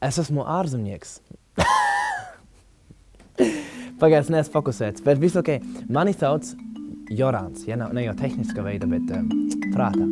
Es esmu ārzemnieks. Pagaids neesmu fokusēts, bet viss ok. Mani sauc Jorāns, ja ne jau tehniska veida, bet prātā.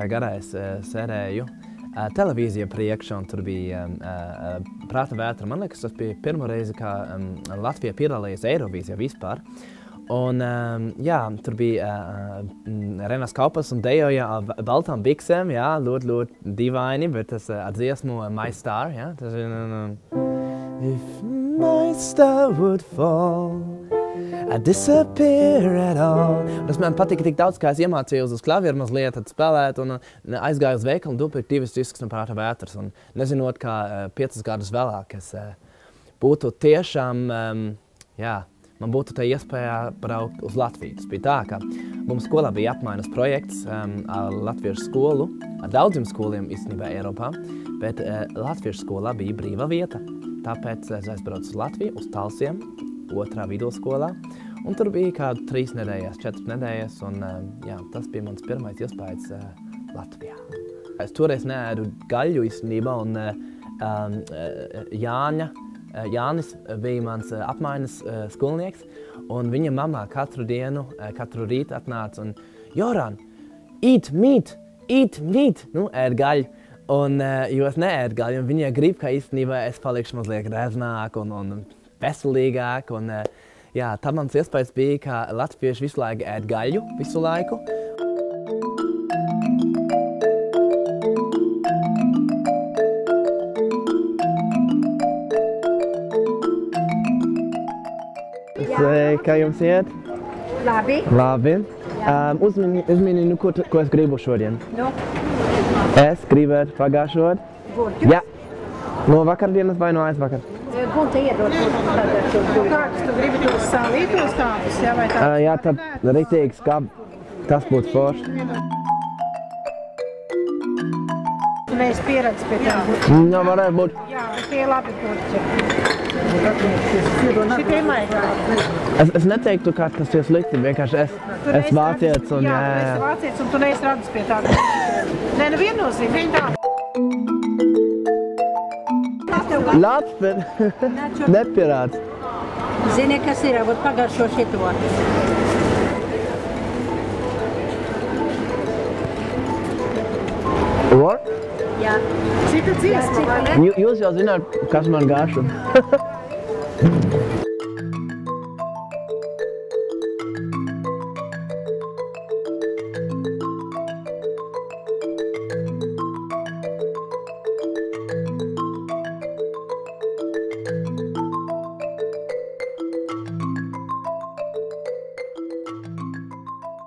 Gadā es sēdēju televīzija priekšā, un tur bija prāta vētra. Man liekas, tas bija pirmo reizi, kā Latvija piedalījās Eirovīzijā vispār. Un jā, tur bija Renas Kaupas un dejoja ar baltām biksēm, jā, ļoti dīvaini, bet tas ar dziesmu My Star, jā. Tas ir If my star would fall, I disappear at all. Tas man patika tik daudz, kā es iemācījos uz klavieru mazliet spēlēt un aizgāju uz veikalu un nopirku 2 diskus no Prāta vētras. Un nezinot, kā 5 gadus vēlāk es būtu tiešām, jā, man būtu tā iespēja braukt uz Latviju. Tas bija tā, ka mums skolā bija apmaiņas projekts ar latviešu skolu, ar daudziem skoliem īstenībā Eiropā, bet latviešu skolā bija brīva vieta. Tāpēc es aizbraucu uz Latviju, uz Talsiem, 2. vidusskolā, un tur bija kādu 3 nedēļas, 4 nedēļas, un jā, tas bija mans pirmais iespējas Latvijā. Es toreiz neēdu gaļu īstenībā, un Jānis bija mans apmaiņas skolnieks, un viņa mamā katru dienu, katru rītu atnāca un Joran, eat meat, nu, ēd gaļu. Un, jo es neēdu gaļu, un viņa grib, ka īstenībā es palikšu mazliet reznāk un veselīgāk. Un, jā, tā mans iespējas bija, ka latvieši visu laiku ēd gaļu, visu laiku. Kā jums iet? Labi. Labi. Uzmini, nu, ko es gribu šodien? Nu? Es gribētu pagājušot. Gurķus? Jā. No vakardienas vai no aizvakar? Gunta iedod gurķus. Kāds tu gribi tos salītos tādus, jā, vai tādus? Jā, tad rītīgs, kā tas būtu forši. Tu neesi pieredzis pie tām gurķiem? Nu, varētu būt. Jā, tie labi gurķi. Šitie maigādi. Es neteiktu, ka tas ir slikti, vienkārši es vācietis un jā. Jā, tu esi vācietis un tu neesi radis pie tā gurķi. Nē, nu viennozīm, viņi tā. Labs, bet nepierāds. Zini, kas ir, vot pagaršo šito. What? Jā. Cita dziesma, vai ne? Jūs jau zināt, kas man garšo.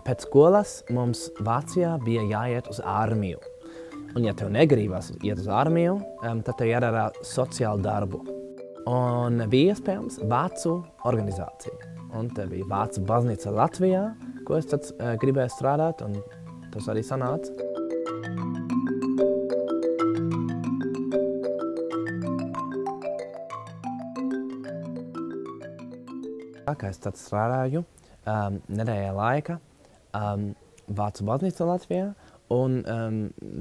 Pēc skolas mums Vācijā bija jāiet uz armiju. Un ja tev negribas iet uz armiju, tad tev jādara sociālu darbu. Un bija iespējams vācu organizācija. Un te bija Vācu baznīca Latvijā, ko es tad gribēju strādāt, un tas arī sanāca. Tā kā es tad strādāju nedēļā laika Vācu baznīca Latvijā, un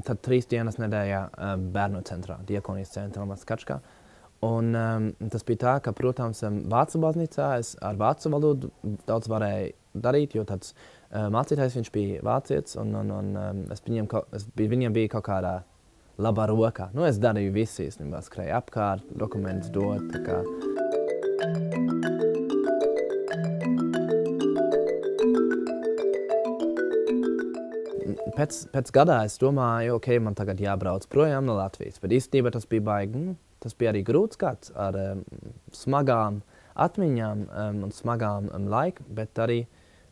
tad 3 dienas nedēļā bērnu centrā, Diakonijas centrā Maskačkā. Un tas bija tā, ka, protams, Vācu baznīcā es ar vācu valodu daudz varēju darīt, jo tāds mācītājs viņš bija vācietis, un viņiem bija kaut kādā labā rokā. Nu, es darīju visu īstenībā, skrēju apkārt, dokumentus dot, tā kā. Pēc gadā es domāju, ok, man tagad jābrauc projām no Latvijas, bet īstenībā tas bija baigi, tas bija arī grūts gads ar smagām atmiņām un smagām laiku, bet arī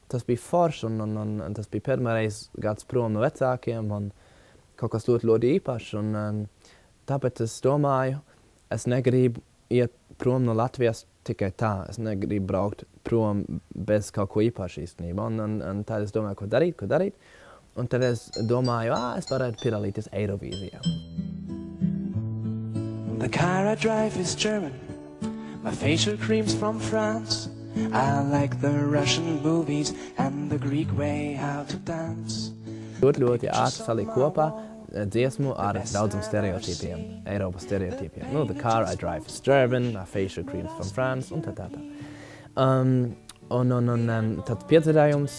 tas bija forši un tas bija pirmais gads prom no vecākiem un kaut kas ļoti īpašs. Un tāpēc es domāju, es negribu iet prom no Latvijas tikai tā, es negribu braukt prom bez kaut ko īpašu īstenībā. Un tad es domāju, ko darīt. Un tad es domāju, es varētu piedalīties Eirovīzijā. The car I drive is German. My facial cream's from France. I like the Russian movies and the Greek way how to dance. Ļoti ātri salikt kopā dziesmu ar daudziem stereotipiem, Eiropas stereotipiem. Nu, the car I drive is German, my facial cream's from France, un tā. Tad piedzīvājums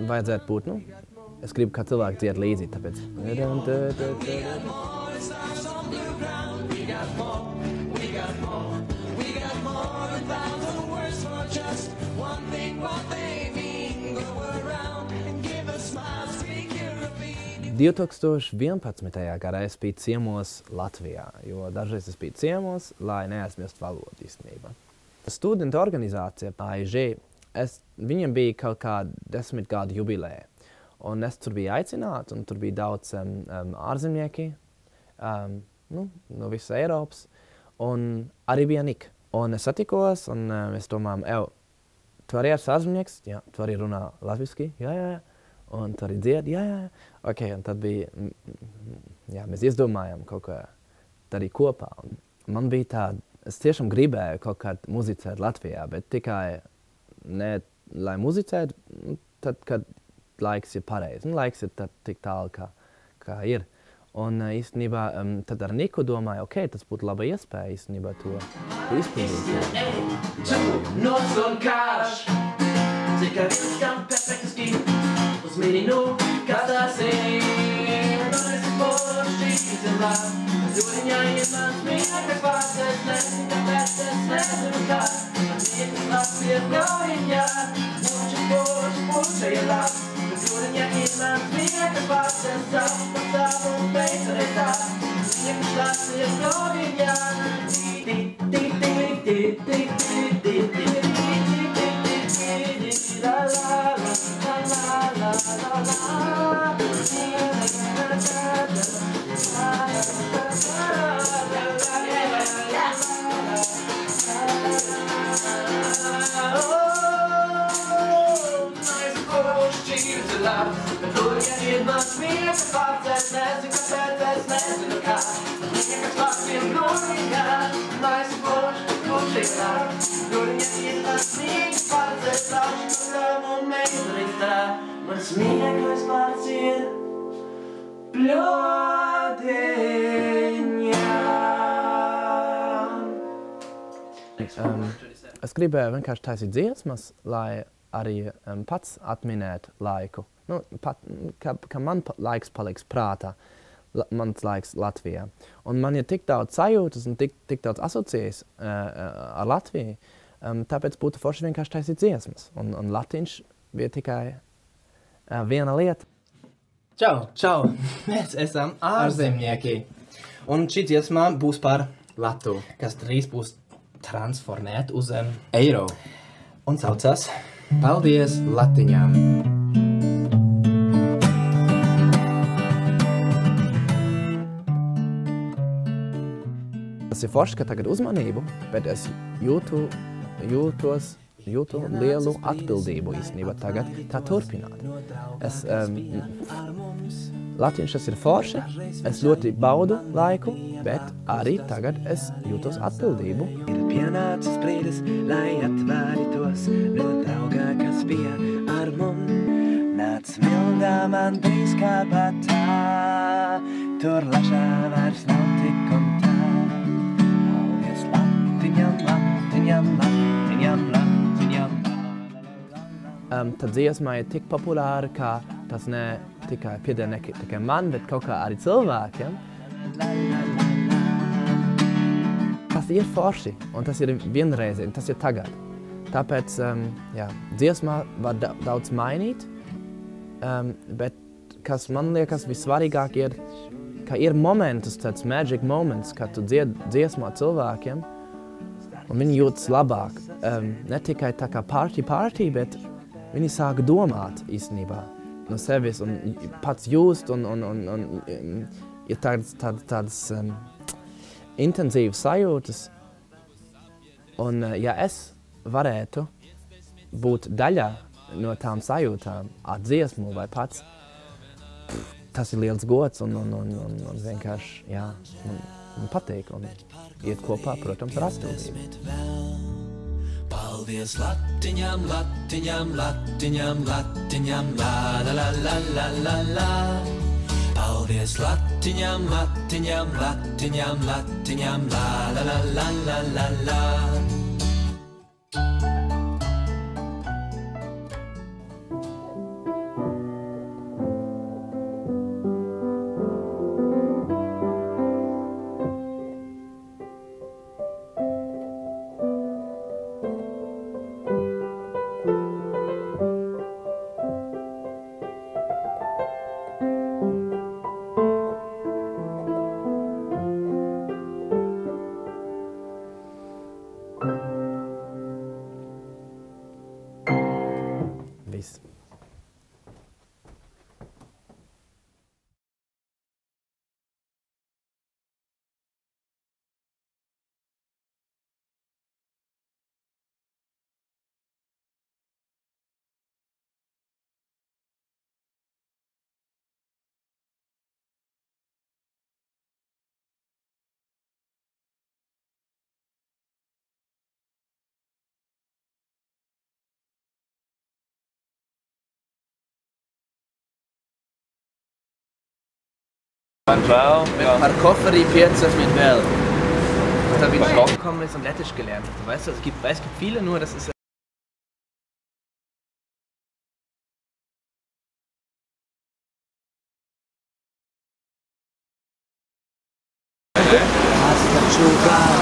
vajadzētu būt, nu, es gribu, kā cilvēki dzied līdzi, tāpēc. In 2011. gadā es biju ciemos Latvijā, jo dažreiz es biju ciemos, lai neaizmirst valodu īstenībā. Studentu organizācija AIG, viņiem bija kaut kā 10 gadu jubilēja, un es tur biju aicināts, un tur bija daudz ārzemnieki, no visas Eiropas, un arī bija Nika. Un es satikos, un mēs domājam, tu arī esi ārzemnieks? Jā, tu arī runā latviski? Jā. Un tu arī dzied? Jā. Ok, un tad bija, mēs izdomājām kaut ko darīt kopā. Un man bija tāda, es tiešām gribēju kaut kādu muzicēt Latvijā, bet tikai ne, lai muzicētu, tad, kad laiks ir pareizi. Laiks ir tik tālu, kā ir. Un īstenībā tad ar Niku domāju, ok, tas būtu laba iespēja īstenībā to izpildīt. Nots un karš, tikai viens kam perfektas grib, uz mini kas tas ir. Mēs poši cilvēki, jūriņā iemāc mīļākas vārds, es nezinu, kāpēc es nezinu kā. Man mīļākas labs ir ļaujiņā, puši ir labs. Jūriņā iemāc mīļākas vārds, es savu un beidz arī tā. Mīļākas labs ir ļaujiņā, Mans mīļākais vārds ir bļodiņā. Es gribēju vienkārši taisīt dziesmas, lai arī pats atminētu laiku. Ka man laiks paliks prātā, mans laiks Latvijā. Un man ir tik daudz sajūtas un tik daudz asociējas ar Latviju, tāpēc būtu forši vienkārši taisīt dziesmas. Un latiņš bija tikai viena lieta. Čau! Mēs esam ārzemnieki. Un šī dziesmā būs par Latu, kas drīz būs transformēt uz eiro. Un saucas Paldies Latiņām! Tas ir forši, ka tagad uzmanību, bet es jūtu lielu atbildību īstenībā tagad tā turpināt. Latviņš tas ir forši, es ļoti baudu laiku, bet arī tagad es jūtos atbildību. Ir pienācis brīdis, lai atvērtos no draugā, kas bija ar mums. Nāc mildā man drīz kā batā, tur lašā vairs nav tik un tā. Paldies Latiņam, Latiņam, Latiņam, Latiņam. Tad dziesma ir tik populāra, ka tas ne pieder ne tikai man, bet kaut kā arī cilvēkiem. Tas ir forši, un tas ir vienreizīgi, tas ir tagad. Tāpēc, dziesmā var daudz mainīt, bet kas man liekas vissvarīgāk ir, ka ir momentus, tāds magic moments, kad tu dzied dziesmā cilvēkiem, un viņi jūtas labāk. Ne tikai tā kā party, bet viņi sāk domāt īstenībā no sevis un pats jūst un ir tādas intensīvas sajūtas. Un ja es varētu būt daļā no tām sajūtām ar dziesmu vai pats, tas ir liels gods un vienkārši, patīk un iet kopā, protams, ar atbildību. Paldies latiņām, latiņām, latiņām, latiņām, la la la la la la la. Paldies latiņām, latiņām, latiņām, latiņām, la la la la la la la. Viss. Man žēl, jā. Par Kofferī 5 mit vēl. Da bin ich rausgekommen und Lettisch gelernt. Du weißt, es gibt viele, nur das ist Hasta chugar.